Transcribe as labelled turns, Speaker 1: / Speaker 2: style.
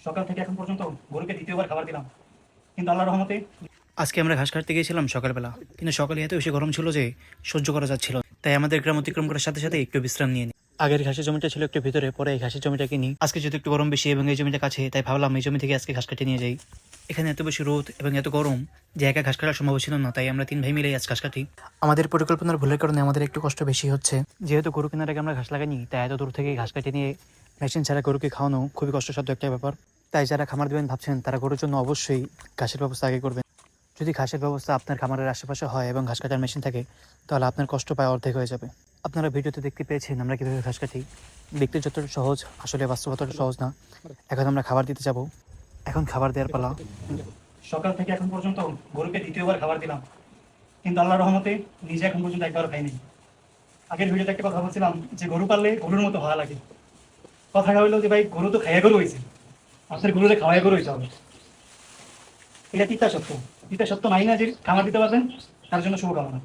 Speaker 1: সকাল থেকে এখন পর্যন্ত গরুকে দ্বিতীয়বার খাবার দিলাম, কিন্তু আল্লাহর রহমতে
Speaker 2: আজকে আমরা ঘাস কাটতে গিয়েছিলাম সকালবেলা, কিন্তু সকালে এত বেশি গরম ছিল যে সহ্য করা যাচ্ছিল না। তাই আমাদের গ্রাম অতিক্রম করার সাথে সাথে একটু বিশ্রাম নিয়ে নিই। আগের ঘাসের জমিটা ছিল একটু ভিতরে, পরে এই ঘাসের জমিটা কিনি। আজকে যেহেতু একটু গরম বেশি এবং এই জমিটা কাছে, তাই ভাবলাম এই জমি থেকে আজকে ঘাস কাটে নিয়ে যাই। এখানে এত বেশি রোদ এবং এত গরম যে একা ঘাস কাটা সম্ভব ছিল না, তাই আমরা তিন ভাই মিলে আজ ঘাস কাটি। আমাদের পরিকল্পনার ভুলের কারণে আমাদের একটু কষ্ট বেশি হচ্ছে। যেহেতু গরু কেনার আগে আমরা ঘাস লাগাইনি, তাই এত দূর থেকে ঘাস কাটে নিয়ে মেশিন ছাড়া গরুকে খাওয়ানো খুবই কষ্টসাধ্য একটা ব্যাপার। তাই যারা খামার দেবেন ভাবছেন, তারা গরুর জন্য অবশ্যই ঘাসের ব্যবস্থা আগে করবেন। যদি ঘাসের ব্যবস্থা আপনার খামারের আশেপাশে হয় এবং ঘাস কাটার মেশিন থাকে, তাহলে আপনার কষ্ট প্রায় অর্ধেক হয়ে যাবে। আপনারা ভিডিওতে দেখতে পেয়েছেন আমরা কীভাবে ঘাস কাটি। দেখতে যতটা সহজ, আসলে বাস্তবতাটা সহজ না। এখন আমরা খাবার দিতে যাব। এখন খাবার দেওয়ার পালা।
Speaker 1: সকাল থেকে এখন পর্যন্ত গরুকে দ্বিতীয়বার খাবার দিলাম, কিন্তু আল্লাহর রহমতে নিজে এখন পর্যন্ত একবারও খাইনি। আগের ভিডিওতে একটা কথা বলছিলাম যে গরু পাললে গরুর মতো হওয়া লাগে। কথাটা হইলো যে ভাই, গরু তো খাইয়া গরু হয়েছে, আপনার গরুরে খাওয়াই গরু হয়েছে হবে। এটা তিতা সত্য। তিতা সত্য নাই না যে খামার দিতে পারবেন, তার জন্য শুভকামনা।